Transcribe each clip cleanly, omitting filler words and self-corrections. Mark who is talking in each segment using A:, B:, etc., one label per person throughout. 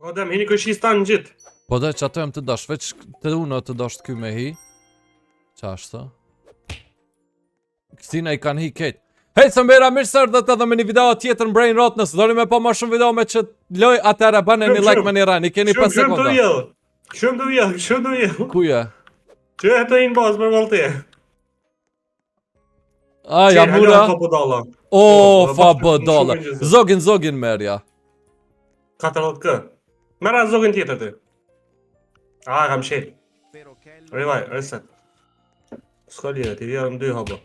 A: O dem, hini këshis ta në gjithë.
B: Po dhe që ato jam të dash, veç të unë të dash të ky me hi. Qa ashtë? Kësina I kanë hi ketë. Hej, së mbera mirë sërdët edhe me një video tjetër në Brain Rot, nësë doni me po ma shumë video me që loj atëra bane një like me një rani, keni 5 sekonda.
A: Shumë të vjellë.
B: Kuja?
A: Që e të inë bazë për valteje.
B: Aja, mura. O, fa bëdala. Zogin merja.
A: 40k. Mera zogin tjetër ti. A, kam shil. Rivaj, reset. S'ka lire, ti vjerë në 2 habo.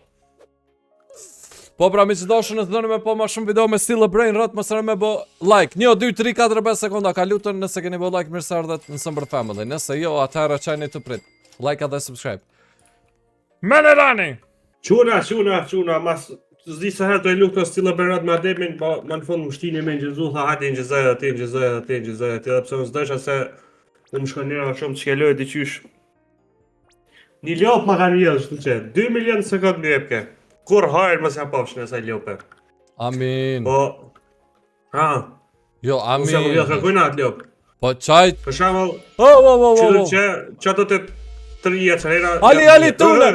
B: Po pra mi që doshë nësë doni me po ma shumë video me stile Brain Rot, më sërë me bo like. 1, 2, 3, 4, 5 sekonda ka lutën nëse keni bo like mirë sërdhet në Sëmbër Family. Nëse jo, atëherë qajni të prit. Like edhe subscribe. Mene rani!
A: Quna, mas zdi se herë të e lukë të stile Brain Rot me ademin, ma në fund më shtini me në gjithu, tha hajti në gjithzaj, edhe pse më zdesha se në më shkonera shumë të shkeloj t'i qysh. Një ljop ma kanë vjellë shtu që, 2 milion sekund një epke. Kur hajrë mësë jam pafshë nësaj ljope.
B: Amin.
A: Po... Ha?
B: Jo, amin.
A: Nëse më vjellë kërkujna atë ljopë.
B: Po qajt...
A: Për shamëll...
B: Oh.
A: Që ato të 3 qërera...
B: Ali, tune!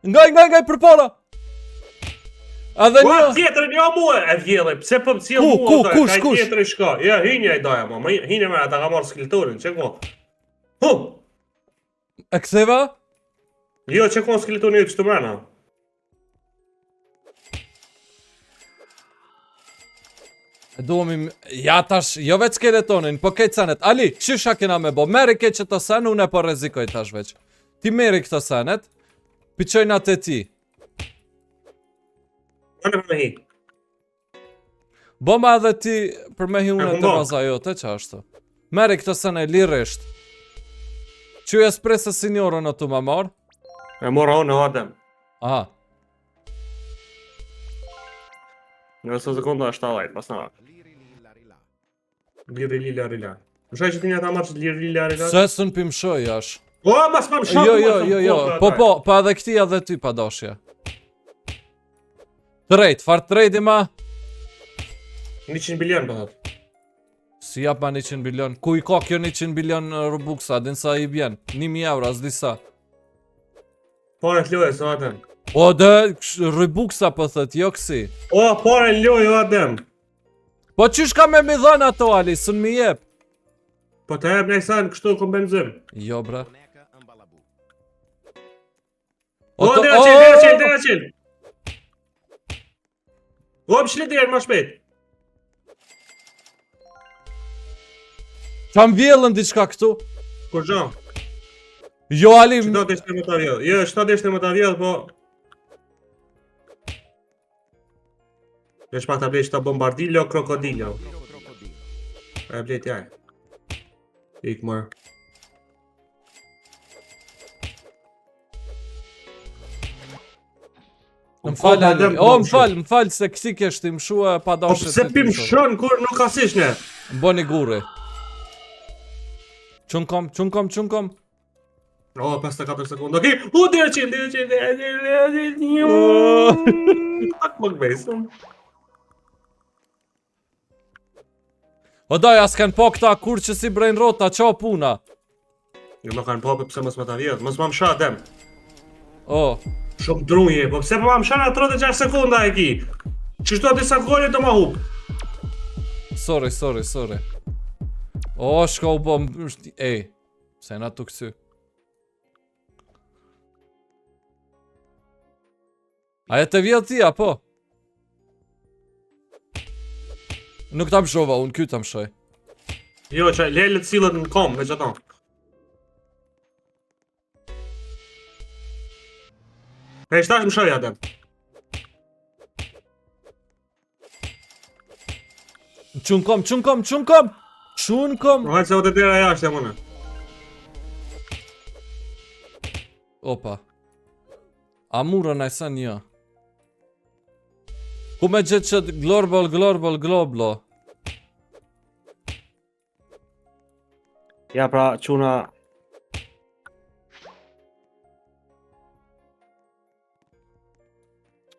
B: Ngaj, për para! Edhe një...
A: Tjetër një muë e vjellë, pse për më cilë muë ata, ka I tjetër I shka. Ja, hinja I daja, ma, hinja me ata ka marrë skeletorin, që ko?
B: E këtheva?
A: Jo, që ko skeletorin I kështu mrena.
B: Duhemi, ja tash, jo veç skeletonin, po kejtë senet. Ali, qysha kena me bo, meri ke që të sen, unë e po rezikoj tash veç. Ti meri këto senet, piqojnë atë ti.
A: Anë për me hi.
B: Bo ma edhe ti për me hi unë të baza jote, që ashtu. Meri këto senet lirisht. Që espresso signorën o tu ma marë?
A: E mora unë në adem.
B: Aha.
A: Nëse sekunda është ta lajt, pas në vakë. Liri lila rila. Më shaj që ti një ta marrë që liri lila rila?
B: Se së në pim shoj ash.
A: O, mas më shumë!
B: Jo, po, pa edhe këti edhe ty pa doshja. Trejt, farë trejt ma?
A: 100 bilion për thot.
B: Si jap ma 100 bilion. Ku I ka kjo 100 bilion Robuxa, din sa I bjen? 1.000 euro, as disa.
A: Pare të lojë, së atëm.
B: O, dhe Robuxa po thët, jo kësi.
A: O, pare në lojë, atëm.
B: Po qysh ka me mi dhënë ato, Ali, sën mi jep?
A: Po të jep nejsa në kështu kompenzim.
B: Jo, bre.
A: O, dera qel. O, më shli derë, ma shpejt.
B: Kam vjellën diçka këtu.
A: Kur gjo?
B: Jo, Ali...
A: Qëta të ishte më të vjellë. Jo, qëta të ishte më të vjellë, po... Vesh pak të blej qëta bombardillo, krokodillo. E blej t'jaj. Ik mërë.
B: Më falë, Ali. O, më falë, se kësi keshti më shua pa
A: Po
B: dashë.
A: pëse pim shën kur nuk asish ne?
B: Boni guri. Qun kom.
A: O, 54 sekundë, okej. U, dira qenë. Pak më këbejsëm.
B: O daj, as kanë po këta kur që si Brain Rota, qa puna?
A: Jo më kanë po, pëse mësë më të vjetë, mësë më më shatë dem.
B: O.
A: Shumë drunje, po pëse më më shatë 36 sekunda e ki? Qështu ati sa gojnë të ma hupë?
B: Sorry. O, shka u bo, ej, se na të kësy. Aja të vjetë ti, apo? Nuk ta më shova, unë kjo ta më shoj.
A: Jo, që lelët cilët në kom, veç ato. E shtash më shoj atem.
B: Qun kom.
A: Hajtë se o të tjera jashtë e mëne.
B: Opa. Amura na sa një. Ku me gjithë që globlo.
A: Ja pra, quna...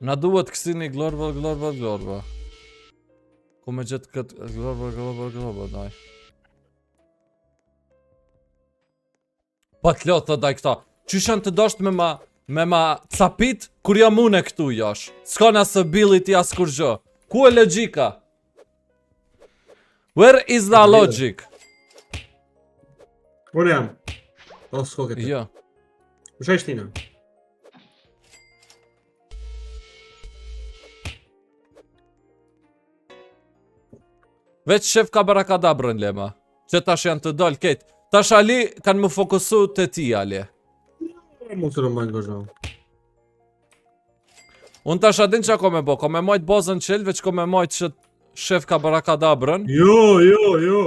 B: Na duhet kësi një glorba. Ku me gjithë këtë globër, daj. Pa t'lo, thot daj këta. Qysh janë të dosht me ma capit, kur jam une këtu josh. S'ka nësë ability as kur gjë. Ku e logjika? Where is the logic?
A: Unë jam. O, s'ko këtë.
B: Jo.
A: Më shaj shtina.
B: Veç shef ka barakadabrën lema. Që tash janë të dollë ketë. Tash Ali kanë më fokusu të ti Ali.
A: Mu të rëmbajnë gëzhë.
B: Unë tash adin që ko me bo. Ko me majtë bozën qelë, veç ko me majtë që shef ka barakadabrën.
A: Jo.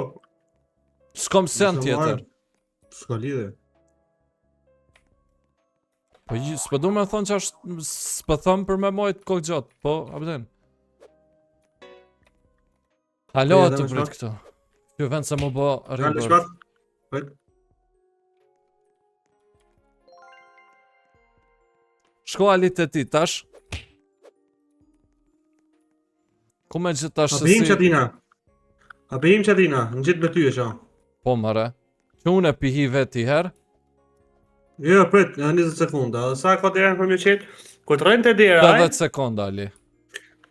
B: S'kom sen tjetër.
A: S'ka lidhe.
B: Po s'pë du me thonë që është s'pë thëmë për me majtë kokë gjatë. Po, abden. Halo
A: Ja,
B: të
A: dame
B: prit
A: shpat.
B: këto. Kjo vend se mu bo
A: Kanë
B: rebirth.
A: shpat. Hajt.
B: Shko Ali të ti tash. Ku me gjithë tash
A: A bëjim
B: se si...
A: qatina. Në gjithë me ty e qa.
B: Po mëre. Që unë e pihi veti her.
A: Jo, prit, 20 sekunda. Sa ka të janë për mjë qetë? Ku të rëjnë të dira,
B: 50 sekonda Ali.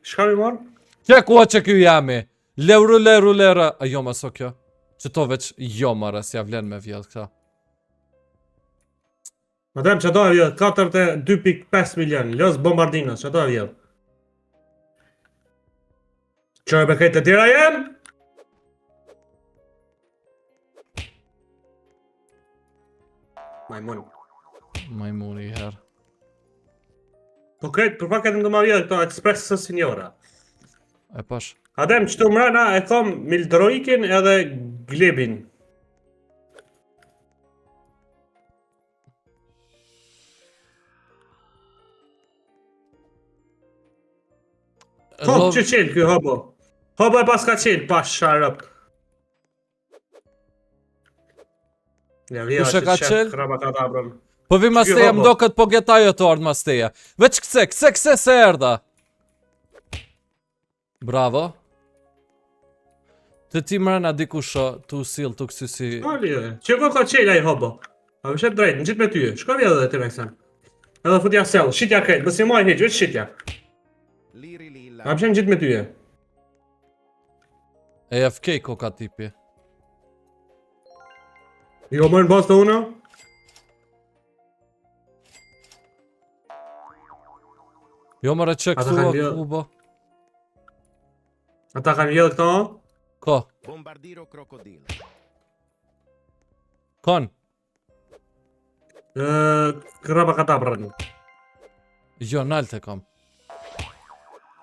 A: Shka mi marë?
B: Që ku që kjo jami? Lera. A jo ma so kjo. Që to veç jo mare, si ja vlen me vjetë këta.
A: Madem, që do e vjetë? 42.5 milion. Lësë bombardinës, që do e vjetë? Që e bekejt të tira jenë?
B: Majmuni her.
A: Po krejt, për pak e të më vjetë këto ekspresë sinjora.
B: E pash.
A: Adem, që të mrena e thom Mildroikin edhe Glebin. Thom që qelë kjo hobo. Hobo e pas ka qelë, pas sharëp. Ja, vija
B: Kush e
A: që
B: ka
A: qelë
B: qelë?
A: kraba ka dabrën.
B: Po vi masteja
A: hobo?
B: mdo këtë po getajo të ardë masteja. Veç këse se erda. Bravo. Të ti mrena dikusho të usil të kësi si...
A: Ali, që ko ka qelë ai hobo? A vëshet drejt, në gjithë me ty, shko vjetë dhe të reksan. Edhe futja sel, shitja krejt, bësi moj heq, veç shitja. A vëshet në gjithë me ty.
B: AFK ko ka tipi.
A: Jo më në bas të unë?
B: Jo mëre që
A: Ata
B: këtu
A: kanë
B: o
A: vjedhë.
B: kubo.
A: Ata kanë vjedhë këto?
B: Ko,
C: Bombardiro crocodilo.
B: kon.
A: Kraba ka dabrën.
B: Jo, nalte kom.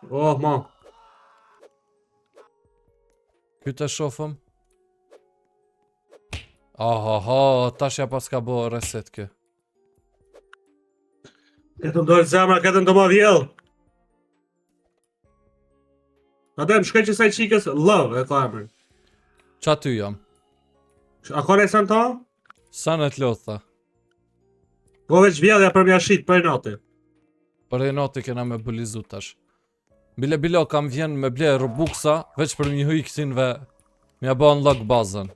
A: Oh, ma.
B: Ky të shofëm. Oho, tash ja pas ka bo reset kë.
A: Këtë më dojë zemra, këtë më do ma vjedhë. Adem, shkaj që saj qikës, love e ka emër.
B: Qa ty jam?
A: A ka resan ta?
B: Sa në të lotha?
A: Po veç vjedhja për mja shit për natë.
B: Për e noti kena me bulizu tash. Bilo kam vjen me ble Robuxa, veç për mi huj këtinve, mja bo unlock bazën.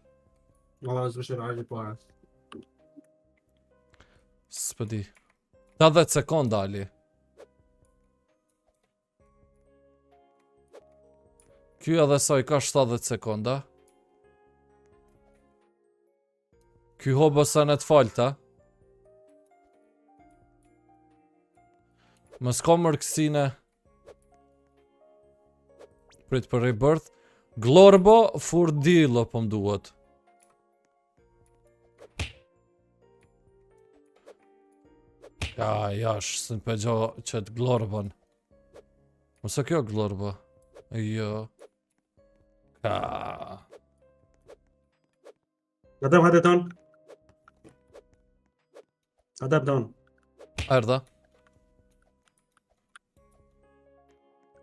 A: O, zë ajë para.
B: S'pëdi. 80 sekonda, Ali. Ky edhe saj ka 70 sekonda. Ky hobo sa në të falta. Më s'ka mërkësine. Prit për rebirth. Glorbo Furdilo po m'duhet. Ja, jash, së në përgjo qëtë Glorbon. Mëse kjo Glorbo? Jo. Ka...
A: Adem, hajde ton. Adem ton.
B: Erda.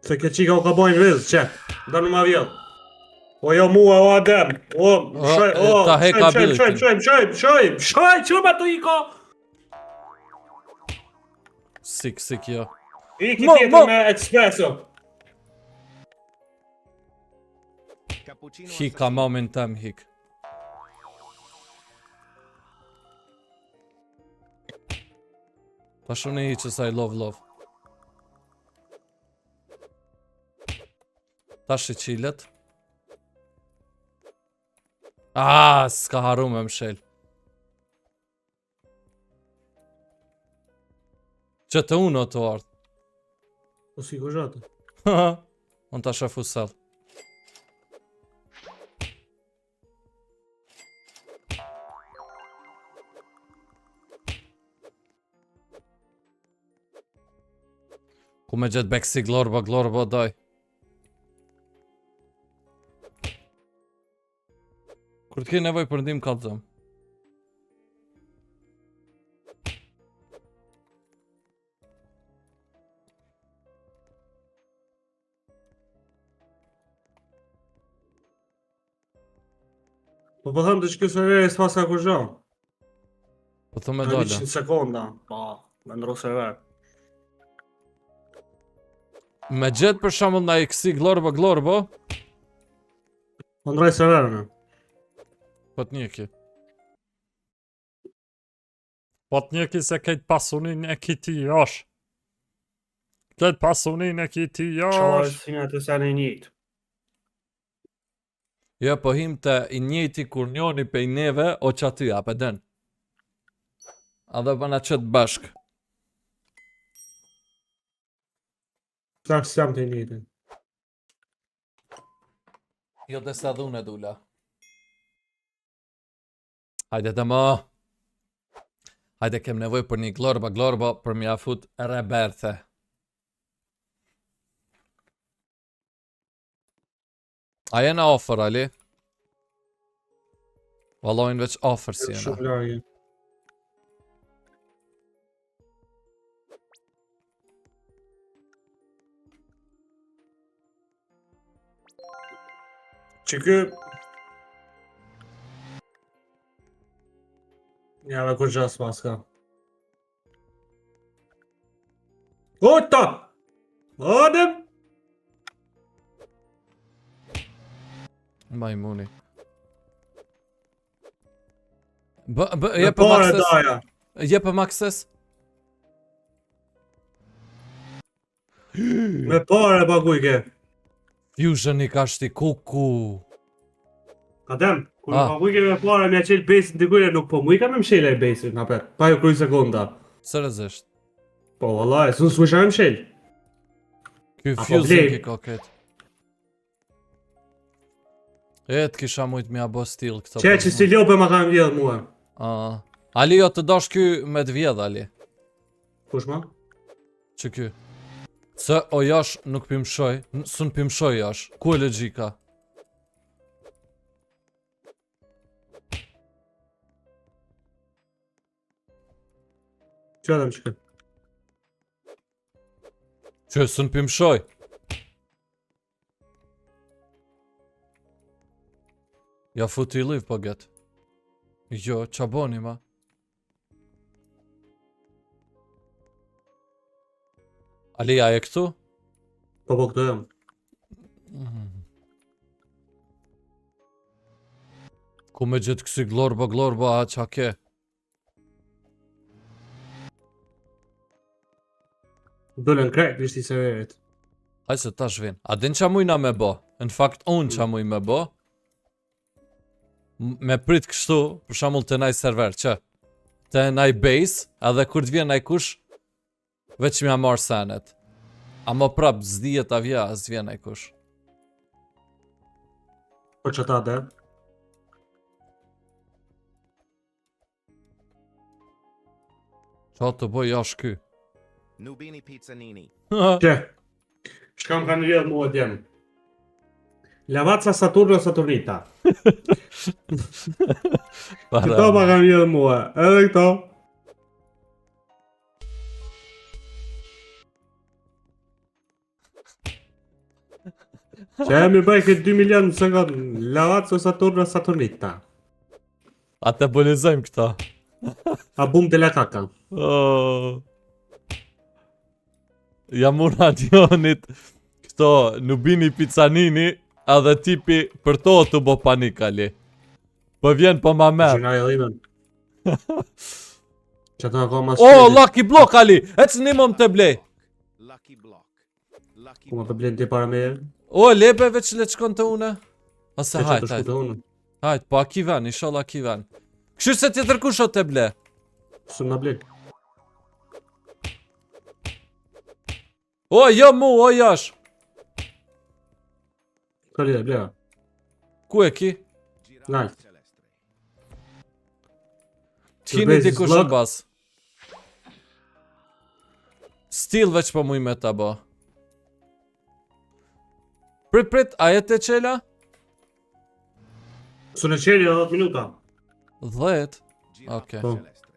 A: Se ke qika u ka bojnë vizë, që? Da në ma vjetë. O jo mua, o Adem. O, shoj, o,
B: ta heka
A: shoj, që ma të iko?
B: Sik, jo.
A: Iki
B: Mo,
A: tjetër
B: mo.
A: me espresso.
B: Hika mamin tem hik. Ta shumë i që saj lov. Ta shi qilet. S'ka haru me mshel. Që të unë o të ardhë.
A: Po si ko zhatë.
B: Unë ta shefu sel. Ku me gjithë beksi glorba daj. Kur të ke nevoj për ndim ka të zëm.
A: Po po thëmë të që kësë e s'pas ka kur zhamë.
B: Po thë me
A: Në
B: dole.
A: 100 sekonda. Po, me ndro server.
B: Me gjithë për shamull na i kësi glorbo.
A: Po ndroj serverën.
B: Po të njeki. Po të njeki se kejtë pasunin e kiti josh. Kejtë pasunin e kiti
A: Qarë si nga të sa në njëjtë.
B: Jo, po him të i njëti kur njoni pe i neve o që aty, ape den. A dhe përna qëtë bashk.
A: Sakë si jam të njëjtë.
B: Jo dhe sa dhune dula. Hajde të më. Hajde kem nevoj për një glorba për mi afut Reberte. A jena offer, Ali? Valojnë veç offer si jena.
A: Shumë largë. Që kë... Ja dhe kur gjas pas ka. Ota! Adem!
B: Majmuni.
A: Me
B: Jepë më
A: pare
B: akses.
A: daja.
B: Jepë më akses.
A: Me pare paguj ke.
B: Fusion i ka shti kuku.
A: Adem, kur paguj ke me pare me qelë besin të kujre nuk po mu i ka me mshele e besin, apet. Pa jo kruj sekonda.
B: Sërëzisht.
A: Po, vallaj, sun s'u isha me mshel.
B: Ky
A: Apo
B: Fusion
A: blej.
B: ki koket. E të kisha mujt mi abo stil këto.
A: Që që si lope ma kanë vjedh mua.
B: Ali jo të dosh ky me të vjedh, Ali.
A: Kush ma?
B: Që ky. Se o jash nuk pimshoj, sun pimshoj jash. Ku e logjika?
A: Që adem që këtë?
B: Që sun pimshoj. Ja futi i liv po get. Jo, qa boni ma? Ali, a e këtu?
A: Po po këto jam.
B: Ku me gjithë kësi glorba, a qa ke?
A: Dole në krejt vishti severit.
B: Haj se tash vin. A din qa mujna me bo? Në fakt, unë qa muj me bo? Me prit kështu, për shamull të naj server, që? Të naj base, edhe kur të vjen naj kush, veç mja marrë senet. A mo prap, zdijet avja, s'vjen naj kush.
A: Po që ta dhe?
B: Qa të boj jash ky?
C: Nubini Pizzanini.
A: Që? Shkam kanë vjedh mua djemë. Lavazza Saturno Saturnita. Këto ma kanë vjedh mua. Edhe këto. Që e mi bëj këtë 2 milion në sekund. Lavazza Saturno Saturnita.
B: A të bonizojmë këta.
A: A bum të lekaka.
B: Jam unë radionit këto Nubini Pizzanini edhe tipi për to të bo panik, Ali. Po vjen po ma merë.
A: Gjuna e dhimën. Që ta ka mas
B: O, lucky block, Ali! E që një mom të blej.
C: Lucky block. Lucky
A: Ku më të blenë ti para me e?
B: O, lepe veç le të shkon të une. Ose
A: Se që
B: hajt,
A: të shku
B: hajt.
A: të unë.
B: Hajt, po a ki ven, inshallah a ki ven. Kështu se tjetër kush o të ble.
A: Së më blenë.
B: O, jo mu, o jash.
A: Ka lidhe, blea.
B: Ku e ki?
A: Nalt.
B: T'kini
A: Shërbezi
B: dikush
A: zlog.
B: në bas. Stil veç po muj me ta bo. Prit, a jetë e qela?
A: Së në qeli 10 minuta.
B: 10.
C: Giraffa
B: Ok.
A: Po.
C: celestre.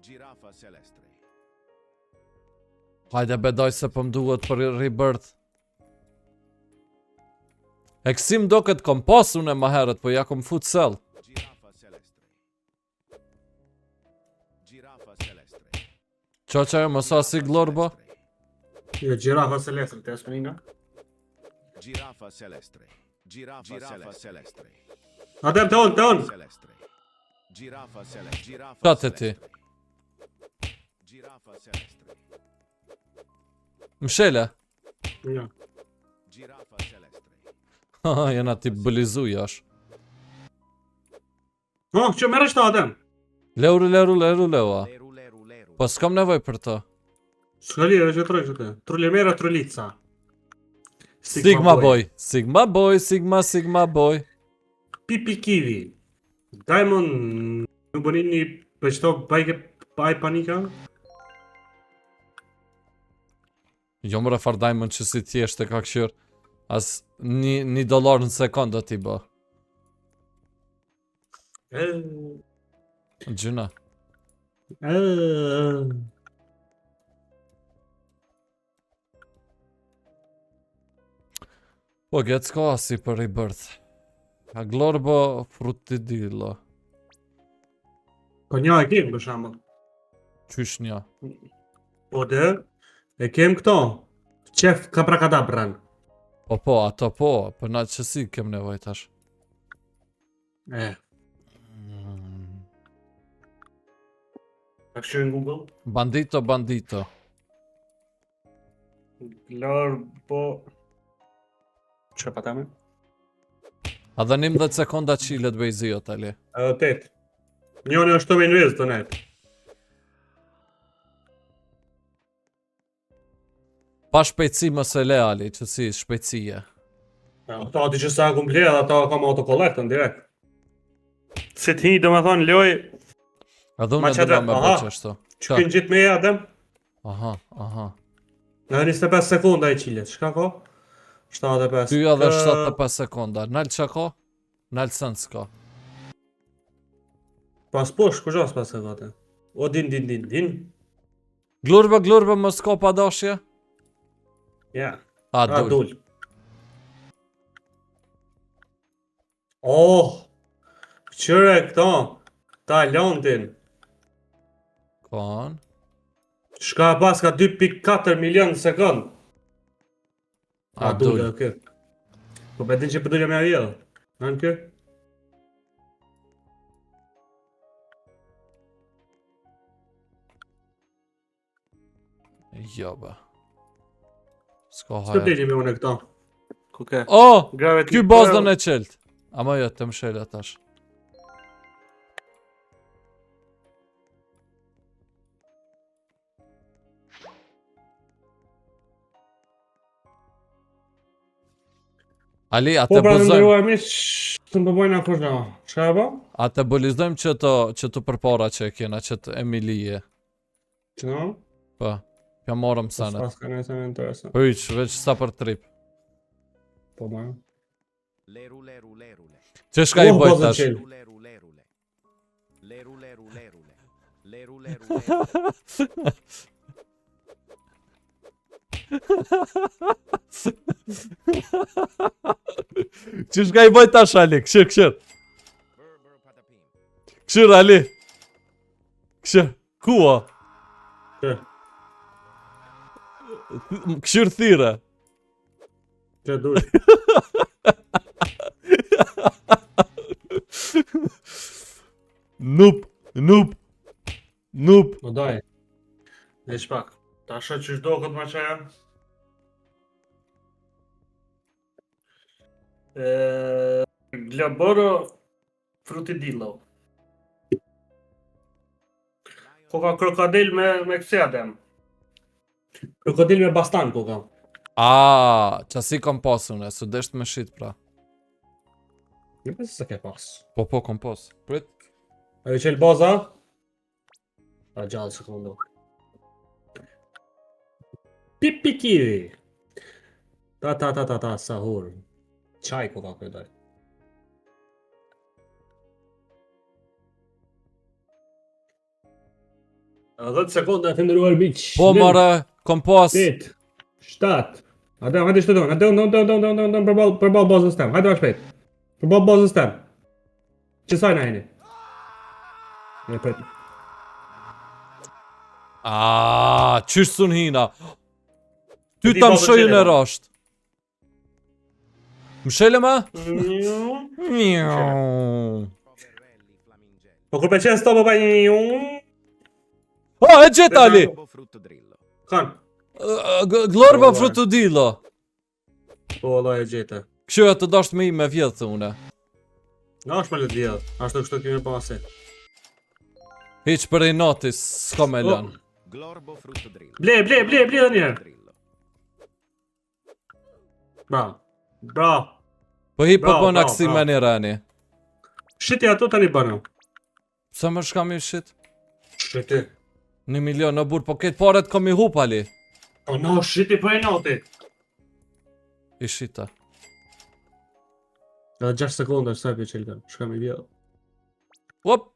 C: Giraffa celestre.
B: Hajde bedoj se po mduhet për rebirth. E kësi mdo këtë kom pas unë e ma herët, po ja kom fut sell.
C: Giraffa celestre. Giraffa celestre.
B: Qo që ajo mësa si glorbo?
A: Jo, gjirafa celestre, të esë mënina.
C: Giraffa celestre. Giraffa celestre.
A: Adem, të onë.
C: Celestre. Giraffa celestre. Giraffa
B: Qatë ti?
C: Giraffa celestre.
B: Mshele?
A: Jo.
C: Giraffa celestre.
B: Haha, jena ti bëlizu jash.
A: Oh, që merë është Adem?
B: Leru, a.
C: Leru.
B: Po s'kam nevoj për to.
A: S'ka lidhe, që trojë që të. Trullimera, trulica.
B: Sigma boy. Sigma boy.
A: Pipi kiwi. Diamond, në bënin një për qëto baj panika?
B: Jo më refar diamond që si thjesht e ka këshyr. As $1 në sekund do t'i bë. Gjuna. Po get s'ka asi për rebirth. A glorbo frutidillo.
A: Po një e kem, për shambë.
B: Qysh nja.
A: Po dhe, e kem këto. Qef kaprakadabran.
B: Po, ato po, për na që si kem nevoj tash.
A: A kështu në Google?
B: Bandito.
A: Lor, po... Që pa tame?
B: A dhe 11 sekonda qilet bejzio tali.
A: Edhe 8. Njoni është të me nëvezë të net.
B: Pa shpejtësi më se le Ali, që si shpejtësie.
A: Ato ati që sa kumë bledh, ato kam autokollektën direkt. Se ti do me thonë loj,
B: A dhe
A: Ma
B: unë e
A: qëtë,
B: dhe me
A: aha.
B: bëqë ashtu.
A: që kënë gjithë me e Adem,
B: Aha.
A: në 25 sekunda i qilet, shka ko? 75.
B: Ty edhe 75 sekonda. Nalë që ka? Nalë sënë s'ka.
A: Pas posh, ku gjas pas sekunde? O din.
B: Glurbe më s'ka pa dashje?
A: Ja,
B: A
A: a
B: dull.
A: dull. Oh, qëre këto, Talandin.
B: Kon.
A: Shka pas ka 2.4 milion në sekund.
B: A dull.
A: Okay. Po për din që përdulja me avjell. Në kë?
B: Jo ba. S'ka
A: Së të
B: haja.
A: dini me unë e këto. Ku ke?
B: O!
A: Grave
B: Ky bazën e qelt. Ama jo, të mshele tash. Ali,
A: Po pra në ndërruar mish, të më bëjnë akush në. Shka e po?
B: a të bëlizdojmë që të përpara që e kena, që të Emilije.
A: Që në?
B: Po, ja morëm sanet.
A: Pas ka nëse në interesant.
B: Po iq, veç sa për trip.
A: Po ma.
C: Leru.
B: Që shka i
A: Oh,
B: bëjt
A: bazën
B: tash?
A: qel.
C: Leru.
B: Që shka i bëjt tash Ali? Këshir.
C: Bër patapim.
B: Këshir Ali. Këshir. Kua?
A: Që?
B: Këshir thire.
A: Që dush.
B: Nup.
A: Më daj. Dhe shpak. Ta shë që shdo këtë ma qaja. Glaboro frutidillo. Koka krokodil me këse adem. Krokodil me bastan koka.
B: Qasi kom pasun e, su desht me shit pra.
A: Në pësë se ke pas.
B: Po, kom pas. Prit.
A: Ajo qel baza. A gjallë sekundu. Pipi kiwi. Ta, sahur. Qaj koka këjdoj. A 10 sekonda të ndëruar miq.
B: Po, mare, kom pas.
A: 8, 7. Hajde shtëton, hajde përball bazës tem. Hajde shpejt. Përball bazës tem. Qësaj na jeni? Ne pret.
B: Qysh sun hina? Ty
A: Ti
B: ta
A: bazën
B: mshojën
A: qele,
B: e rasht. Mshele ma?
C: Poverelli flamingeli.
A: Po kur pëlqen sto baba një.
B: E gjet Ali!
C: Glorbo fruttodrillo.
A: Kan.
B: Glorba
A: Po,
B: frutudillo.
A: Po Allah e gjete.
B: Kështu e të dasht me i me vjetë thune.
A: Na është me le vjedh. Ashtu kështu kemi pasi.
B: Hiq për i notis, s'ka me lën.
C: Glorbo fruttodrillo.
A: Ble dhe njerë.
C: Drillo.
A: Bravo.
B: Po hi po
A: Bravo,
B: bëna
A: bravo,
B: kësi
A: bravo.
B: me një rani.
A: Shiti ato tani bëna.
B: Pse më shkam i shit?
A: Shiti.
B: 1 milion në burë, po këtë paret kom i hup Ali.
A: O no, shiti po e noti.
B: I shita.
A: Edhe 6 sekonda sa për qelka. Shkam i vjedh.
B: Hop.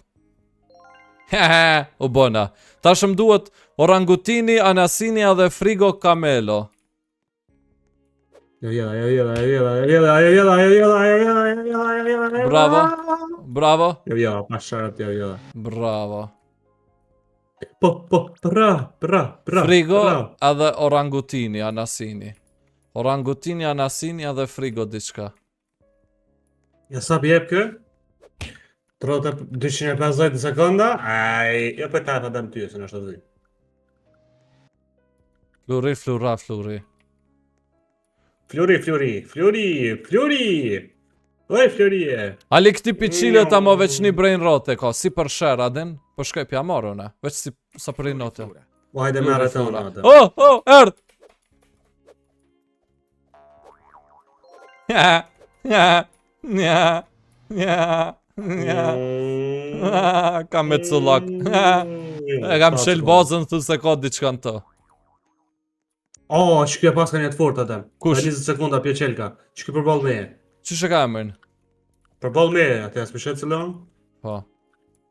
B: Hehe, u bona. Tash më duhet orangutini, anasini edhe frigo camelo. Bravo.
A: Pasharat
B: Bravo.
A: Pra.
B: Frigo edhe orangutini, anasini. Orangutini, anasini edhe frigo diçka.
A: Ja sa bjep kë? Trota 250 sekonda. Aj, jo për ta dam ty, se në është të zi.
B: Fluri.
A: Fluri. Oj, Fluri e.
B: Ali këti piqile ta mo veç një brejnë rote ka, si për shër adin, po shkoj pja marrë une, veç si sa për i note.
A: O, hajde merë të unë atë.
B: Erdh! Kam me cullak. E kam shel bazën thë se ka diçka në të.
A: O, që kjo pas ka një të fort atë.
B: Kush?
A: 20 sekonda pje qelka. Që kjo përball me e.
B: Qysh e ka emrin?
A: Përball me e, atë jasë përshet cëllon.
B: Po.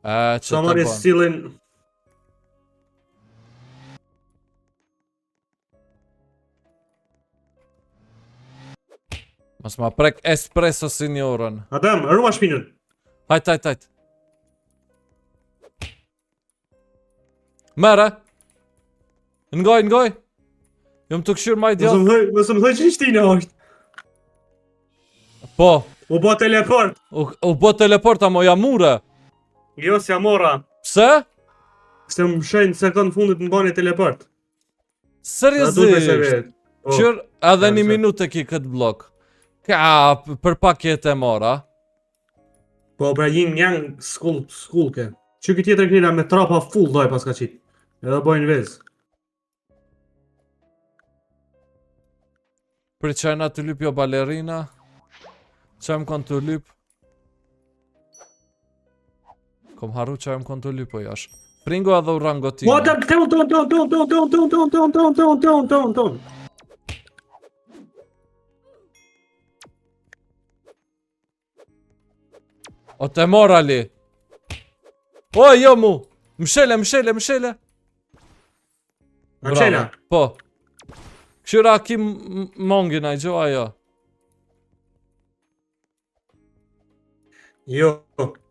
B: Që
A: Sa
B: të
A: mori
B: bon.
A: stilin.
B: Mas ma prek espresso signorën.
A: Adam, rruma shpinën.
B: Hajt. Mere! Ngoj! Jom të këshyrë ma i djathë.
A: Mësë më thëj që ishtina është.
B: Po,
A: U bo teleport.
B: u bo teleporta mo jamure.
A: Jo, si amora.
B: Pse?
A: Se më shenjë sekund fundit më bani teleport.
B: Seriozisht. Qyr edhe
A: Pse,
B: një
A: pse?
B: minutë e ki këtë blok. Ka, për pak jetë e mora.
A: Po, pra yin yang skull ke. Që këtë tjetër kënira me trapa full doj pas ka qitë. Edhe bojnë vez.
B: Për qajna të lyp jo balerina. Qajmë kon të lyp. Kom haru qajmë kon të lyp o jash. Fringo edhe orangutini.
A: Po, Adam, ton.
B: O te mor Ali. O jo mu. Mshele.
A: Marcela.
B: Po. Këshyra ki mongin a i gjo ajo.
A: Jo,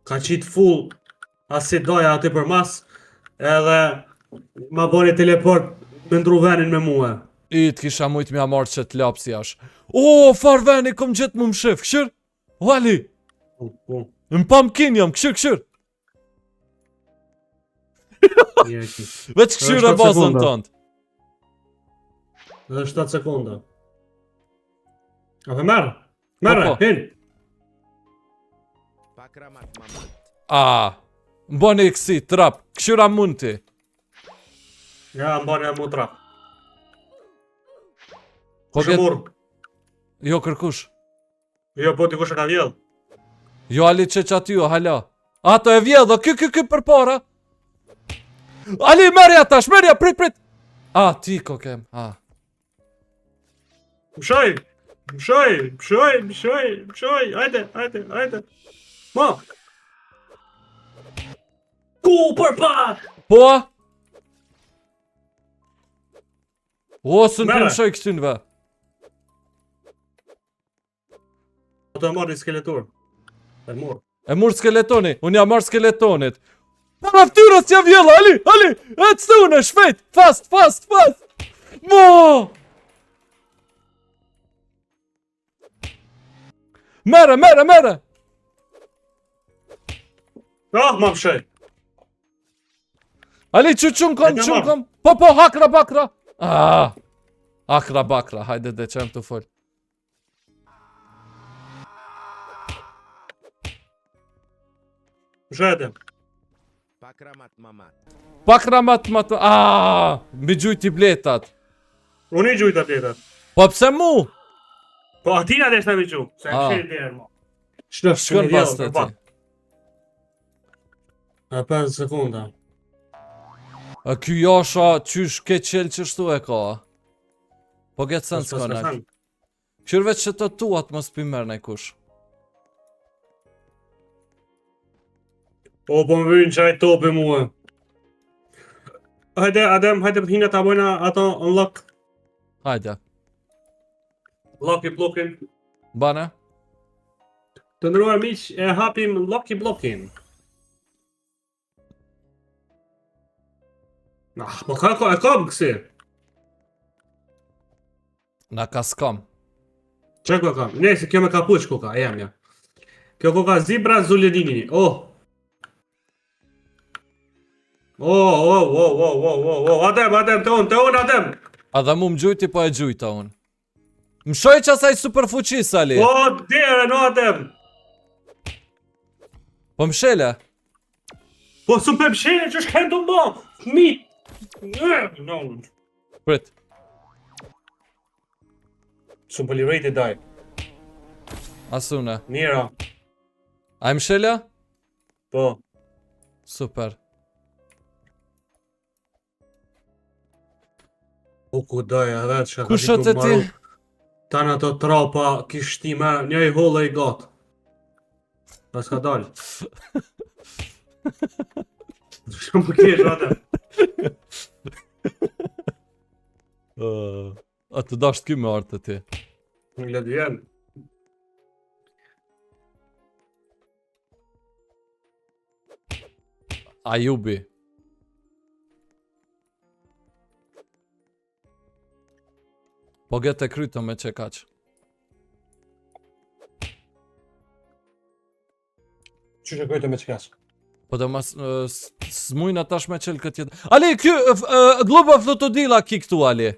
A: ka qitë full. Asi doja aty për mas. Edhe ma boni teleport me ndru venin me mua.
B: I t'kisha mujt mja marrë që t'lap si ash. O, farveni kom gjetë më shef, këshir? Vali, në pumpkin jam, këshir. Veç këshir e bazën tëndë.
A: Edhe 7 sekonda. Afe merë, hin.
C: Pakramat mamat.
B: Mboni i kësi, trap, këshira mund ti.
A: Ja, mbani e mu trap.
B: Po
A: Kushe mur.
B: Jo kërkush.
A: Jo, po ti kushe ka vjell.
B: Jo Ali që aty jo, hala. Ato e vjedh, ky për para. Ali, merja tash, prit. Ti kokem,
A: Mshoj, ajde. Ma. Ku për pak.
B: Po? O, së në
A: Mere.
B: përmshoj këtynve.
A: Po të marrë një skeletor. E mor.
B: E mur skeletoni, unë jam marrë skeletonit. Para ftyrës t'ja vjella, Ali, e të stune, shpejt, fast. Mo! Mere.
A: Ma mshoj.
B: Ali, që kom. Po, hakra bakra. Akra bakra, hajde dhe qem të fol.
A: Mshojete.
C: Pakramat mamat.
B: Pakramat mi gjujt i bletat.
A: Unë i gjujta bletat.
B: Po pse mu?
A: Po atina dhe shta mi gju. Se më shiri djerë mo.
B: Shkën pas të ti.
A: A 5 sekunda.
B: A ky jasha qysh ke qelë qështu e ka? Po getë sens konak. Qyrve që të tuat mos pimer në kush.
A: Po më vynë qaj topi mua. Hajde, Adem, hajde hina ta bojna ato unlock.
B: Hajde.
A: Lucky blockin.
B: Bane?
A: Të ndëruar miq, e hapim Lucky blockin. Po ka e kam kësi.
B: Na ka skam.
A: Që ko kam? Ne, se kjo me kapuq koka, jam ja. Kjo koka zibra zuledini. Adem, të unë, Adem!
B: A dhe mu më gjujti po e gjujta unë. Më shoj që asaj super fuqis, Ali.
A: Dere, no, Adem!
B: Po më shele.
A: Po su për mshire që shkën të mbo! Mit! No.
B: Prit.
A: Su për lirejt e daj.
B: Asune.
A: Mira.
B: A më shele?
A: Po.
B: Super.
A: U ku daj, edhe që ka
B: Kushat e ti?
A: Ta në të trapa kishti me një i holle i gatë. Da s'ka dalë. Shumë më kesh, Adem.
B: A të dasht ky me artë të ti.
A: Në ledë jenë.
B: Ajubi. Po gete kryto me që kaq.
A: Që që kujtë me qkas?
B: Po dhe mas s'mujna tash me qelë këtë jetë. Ali, kjo globa flotodila ki këtu, Ali.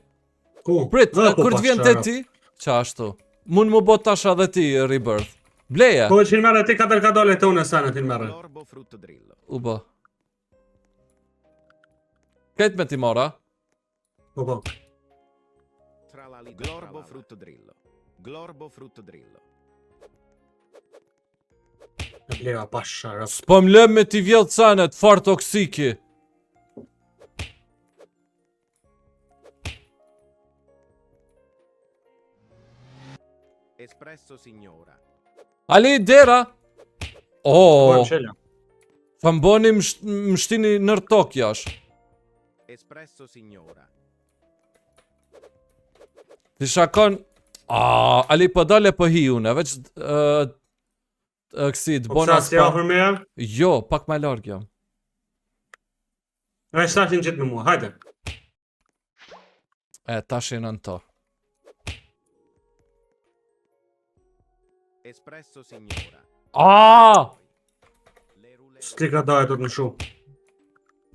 A: Ku?
B: Prit, kur të vjen të ti, qa ashtu. Mund më bot tash edhe ti rebirth. Bleje.
A: Po që në mërë ti katër ka dole të unë e sanë ti në mërë.
C: Glorbo frutto drillo.
B: U ba. Kajt me ti mora?
A: Po.
C: Tralali. Glorbo frutto drillo. Glorbo frutto drillo.
A: E bleva pasha, rëf.
B: S'po m'lem me ti vjellë canet, far toksiki.
C: Espresso signora.
B: Ali, dera.
A: Po
B: Oh,
A: në qelja.
B: fa m'boni mshtini nër tok jash.
C: Espresso signora.
B: Ti shakon... Ali po dale po hi une, veç... kësi, të
A: Po
B: bona
A: pësa si afer me ja?
B: Jo, pak ma larg jam.
A: E shtashin gjithë me mua, hajde.
B: Tash janë në to.
C: Espresso signora. Le roulette.
A: S'ti ka dajet në shumë.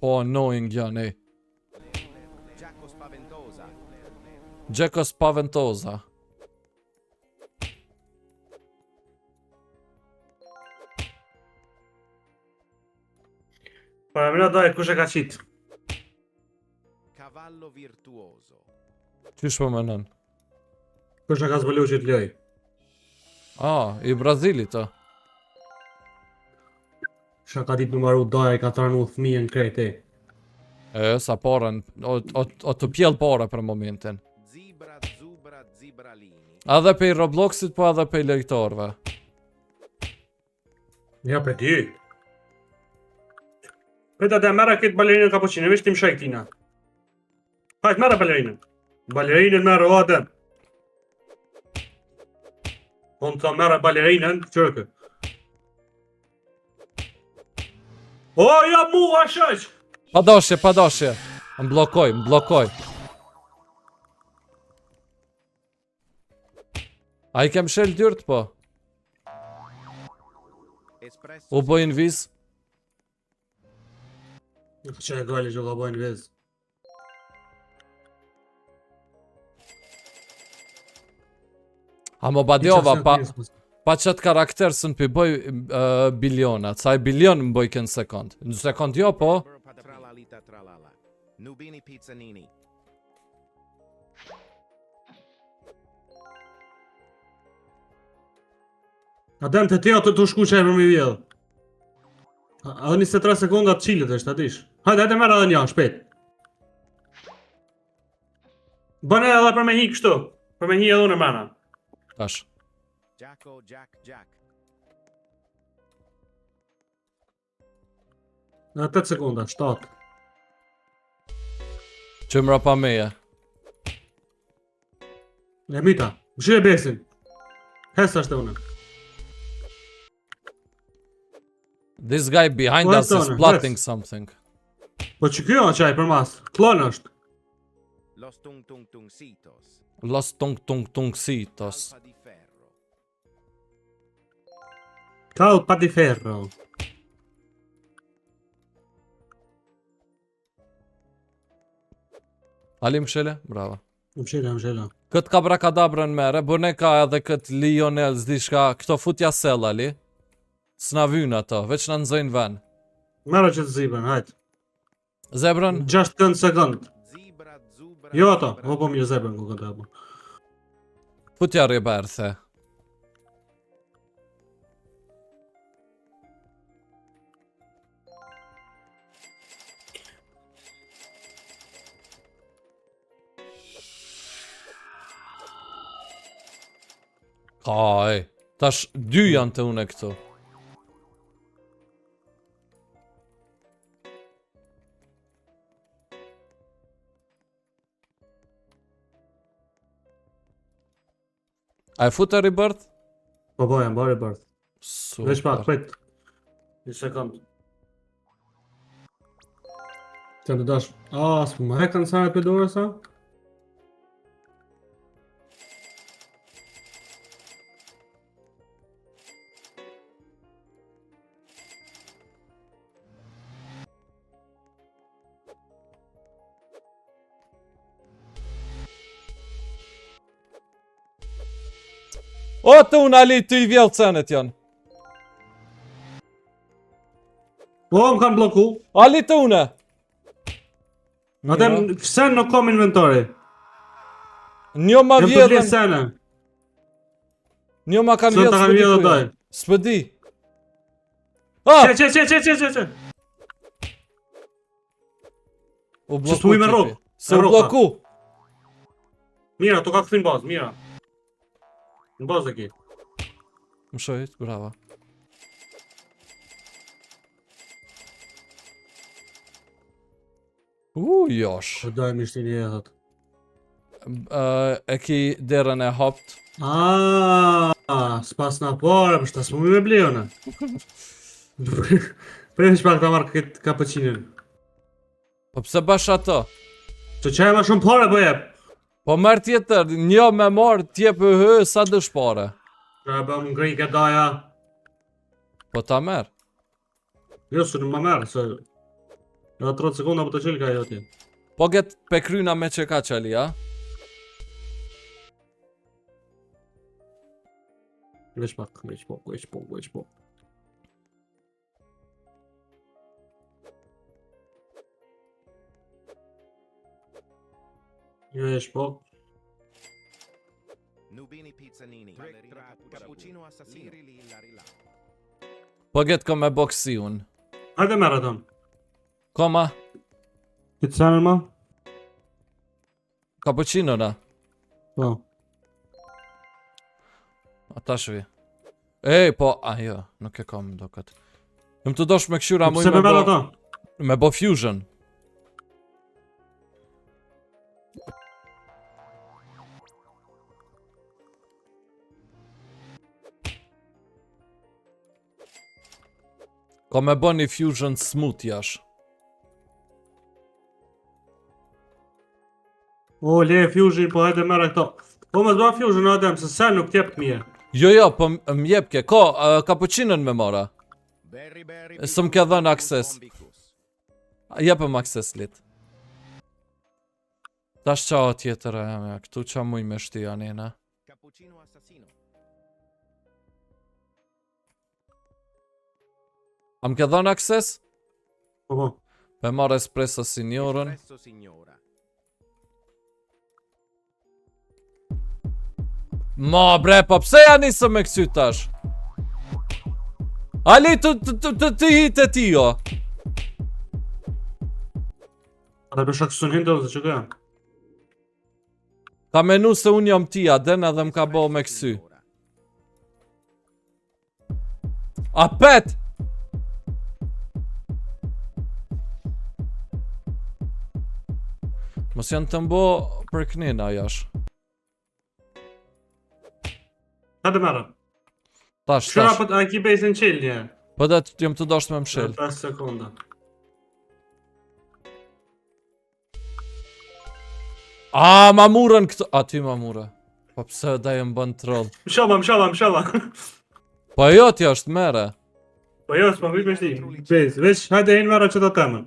B: Po annoying janë, ej.
C: Giacco spaventosa.
B: Gjeko spaventoza.
A: Para mina dajet kush e ka qit.
C: Cavallo virtuoso.
B: Qysh po menon?
A: Kush e ka zbulu që t'loj.
B: I Brazilit, o.
A: Shka ka dit numaru daja i ka tranu fëmijën krejt e.
B: Sa porën, o të pjell pora për momentin.
C: Zibra, zubra, zibralini.
B: Edhe pej Robloxit, po edhe pej lojtorve.
A: Ja pe di. Peta të mera këtë balerinën kapuqinë, veç ti më shaj këtina. Hajt mera balerinën. Balerinën mera o adem. Unë të mera balerinën, qërë. O, ja mu, ashëq!
B: Padoshje. Më blokoj. A i kem shel dyrt, po?
C: Espresso.
B: U bojnë viz?
A: Që e gali që ka bojnë vez.
B: A mo badjova, pa qëtë karakter së në pëjboj bilionat, sa i bilion më bojke në sekund. Në sekund jo, po?
C: Tralalita tralala. Nubini pizzanini.
A: Adem të teo të shku që e për mi vjedhë. A dhe 23 sekundat qilet është, atish. Hajde mera edhe një, shpet. Bëne edhe për me hi kështu. Për me hi edhe unë e mrena.
B: Tash.
C: Giacco, Jack.
A: Në 8 sekunda, 7.
B: Që mra pa meje.
A: E mita, më shire besin. Hesa është e unë.
B: This guy behind
A: Po,
B: us is
A: Antone,
B: plotting
A: yes.
B: something.
A: Po që kjo qaj për mas, klon është.
C: Los tung tung tung sitos.
B: Los tung sitos.
C: Alfa di ferro.
A: Kall pa di ferro.
B: Ali mshele? Bravo.
A: Më shela.
B: Këtë ka brakadabrën mere, bëne ka edhe këtë Lionel zdi shka, këto futja sell, Ali. S'na vynë ato, veç në nëzojnë ven.
A: Mera që të zibën, hajt.
B: Zebrën?
A: 6 sekund.
C: Zibra, zubra.
A: Jo ato,
C: zibra.
A: o po mirë zebën ku këtë apo.
B: Futja riberthe. Kaj, tash 2 janë të une këtu. A e futë rebirth?
A: Po jam bari bërth. Veç pak,
B: Super.
A: prit. Një sekund. Të në dash. S'pu më hekën sa e për dore sa?
B: O, të unë Ali, të i vjellë cenet janë.
A: Po, më kanë bloku.
B: Ali të une.
A: Atem, sen nuk kom inventori.
B: Njo ma
A: Jem të vje
B: vjedhen.
A: sene.
B: Njo ma kanë
A: Së
B: vjedhë
A: të kanë vjedhë doj.
B: S'pëdi. Ah!
A: Që.
B: U
A: Që s'pu i me
B: tipi.
A: rrok.
B: Se
A: Me
B: u
A: rrok,
B: bloku.
A: Mira, to ka këthin bazë, mira. Në bazë e ki.
B: Më shojit, brava. Josh.
A: Po dojmë ishtin i edhët.
B: E ki derën e hopt.
A: S'pas na pare, më shtas më me bleone. Për që pak ta marrë këtë kapuqinën.
B: Po pse bash ato?
A: Që qaj ma shumë pare po jep.
B: Po merë tjetër, një me marë tjep sa dëshpare.
A: Që e bëm ngri ke daja.
B: Po ta merë.
A: Jo, së në më merë, se... Edhe 30 sekonda për të qelë ka jo ti.
B: Po get pe kryna me që ka qeli, ja?
A: Veç pak, veç po. Veç po.
C: Nubini pizzanini. Cappuccino assassino. Liri lilla.
B: Po get ko me boksi unë.
A: Hajde merë atë.
B: Koma,
A: Ti të sanën ma?
B: cappuccino na.
A: Po.
B: Ata shvi. Ej, po, jo, nuk e kam do këtë. Jëm të dosh me këshyra muj
A: Pse me merë atë?
B: me bo fusion. Ko me bo një fusion smooth jash.
A: O, le fusion, po hajde merë këto. Po më zba fusion adem, se sen nuk tjep të mje.
B: Jo, po m'jepke, ko, cappuccinon me mora.
C: Berry berry.
B: S'm ke dhënë akses. Jepëm akses lit. Tash qa o tjetër e me, këtu qa muj me shti anina.
C: Cappuccino assassino.
B: Am ke dhënë akses?
A: Po.
B: Me marrë espresso signorën.
C: Espresso signora.
B: Ma bre, po pse ja nisëm me kësy tash? Ali të hitë e ti jo.
A: Ata bësha kësën hindë dhe që këja.
B: Ka menu se unë jam tia, den edhe m'ka bo me kësy. A pet! Mos janë të mbo për knina jash.
A: Hajde merë.
B: Tash,
A: Shëra
B: tash.
A: për a ki bejsin qelë një.
B: Po dhe jam të dosht me mshel.
A: 5 sekonda.
B: A, ma murën këto. A, ty ma murë. Po pse da jem bën troll.
A: Më shava.
B: Po jo t'ja është mere.
A: Po jo, s'ma vik me shti. Bez, veç, hajde hinë merë që të temën.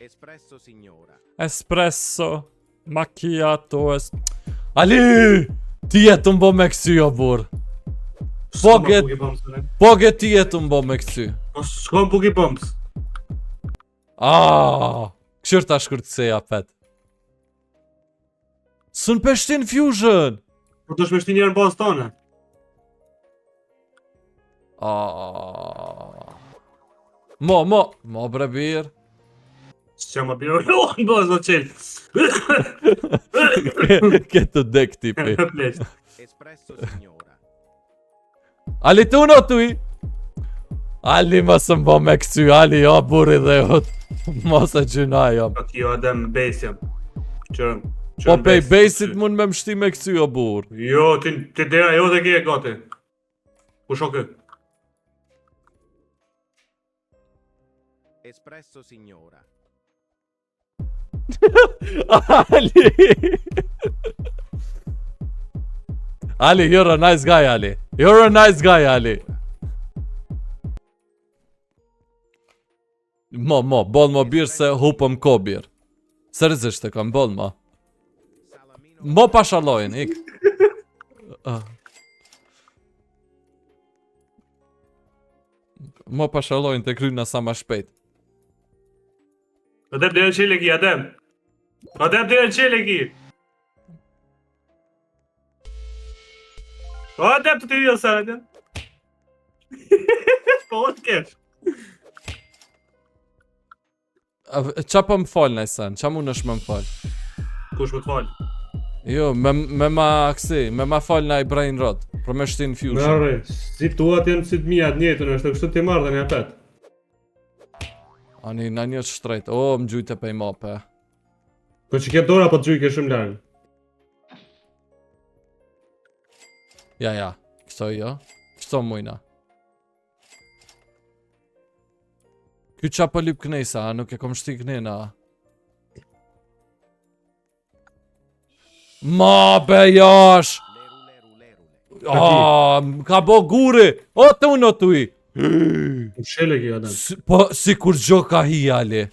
C: Espresso signora.
B: Espresso. Macchiato. Ali! Ti jetë mbo me kësy o bur. Po get ti jetë mbo me kësy.
A: Po s'kom puki pëms.
B: Këshër ta shkurtëseja pet. Sën peshtin fusion.
A: Po të shmeshti njerë në bazë tane.
B: Mo bre birë.
A: Që më biro në bazë o qelë.
B: Këtë dek tipi.
C: Espresso signora.
B: Ali të uno tuj. Ali më së mbo me kësy. Ali jo buri dhe jot. Mos e gjyna jo.
A: Po ti jo edhe më base jam. Qërëm.
B: Po pej basit mund me mshti me kësy o bur.
A: Jo, ti dera jo dhe ke e gati. Ku shokë?
C: Espresso signora.
B: Ali. Ali, you're a nice guy, Ali. You're a nice guy, Ali. Bol mo birë se hupëm ko birë. Seriozisht e kam bol mo.
C: Salamino.
B: Mo pa shalojnë, ik. Mo pa shalojnë të kryna sa ma shpejt.
A: Adem dhe në qele ki, Adem. Adem dhe në qele ki. O, Adem të të vjo sa, Adem. Po, o të kesh.
B: Qa po më falë në sen? Qa mund është me më falë?
A: Kush më të falë?
B: Jo, me ma aksi, me ma falë në i brain rot. Për me shtin fusion.
A: Mërë, si tuat janë si të mijat njëtën, është të kështu t'i marrë dhe një apet.
B: Ani, në një shtrejt. O, më gjujtë e pej mope.
A: Po që ke dora, po të gjujke shumë largë.
B: Ja. Kështo jo. Kështo mujna. Ky qa po lip knejsa, nuk e kom shti knejna. Ma be jash! Ka bo guri! O të unë o tuj!
A: Më shele kjo Adem.
B: Po, si kur gjo ka hi, Ali.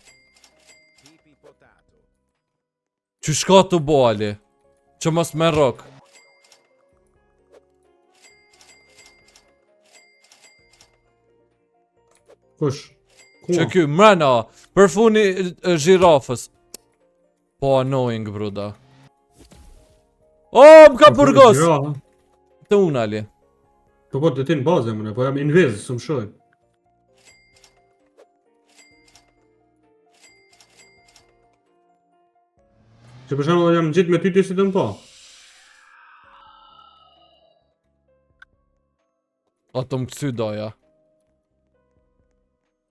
B: Që shka të bo, Ali? Që mos me rok.
A: Kush?
B: Që ky, mrena, përfuni zhirafës. Po, annoying, bruda. O, më ka burgos! Të unë, Ali.
A: Po të ti në bazë mëne, po jam inviz, së më shoj. Që për shembull jam gjithë me ty ti si të më po.
B: O të më kësy doja.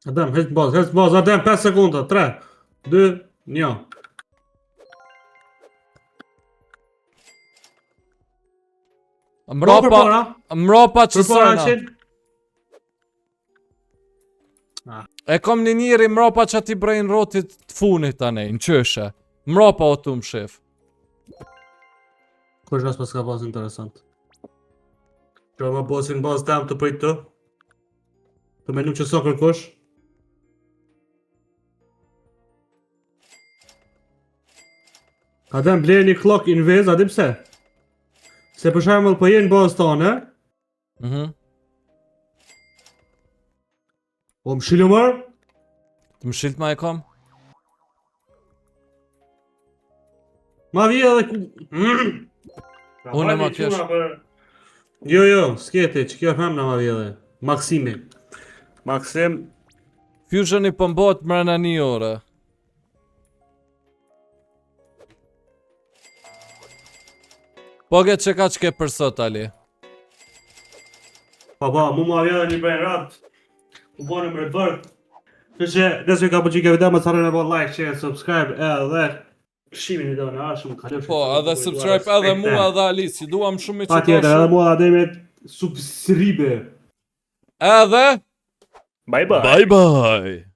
A: Adem, hes bazë, Adem, 5 sekunda, 3, 2, 1.
B: Mrapa që sërna. E kom një njëri mrapa që ati brejnë rotit të funit tani, në qëshe. Mrapa o të më shef.
A: Kush as pas ka pas interesant. Që ma bosin bazë tem të pëjtë të. Të menu që so kërkosh. Adem blej një klok invez, adim se? Se për shembull po jenë bazë tane. Po më shilu mërë?
B: Të më shilt ma e kom?
A: Ma vje dhe ku...
B: Unë e ma kjesh.
A: Jo, s'keti, që kjo femna ma vje dhe. Maksimi. Maksim.
B: Fusioni pëmbot mërëna një ore. Po këtë që ka që ke për sot, Ali?
A: Pa, mu ma vje dhe një brejnë ratë. U bërë më rëdvërë. Që që, nëse ka përgjike video, më të harën e bo like, share, subscribe, edhe shimin video në ashëm, kalëm
B: Po, edhe subscribe edhe mua edhe Ali, si duam shumë i që
A: tjetër, edhe mua edhe me subscribe.
B: Edhe
A: Bye bye.
B: Bye bye.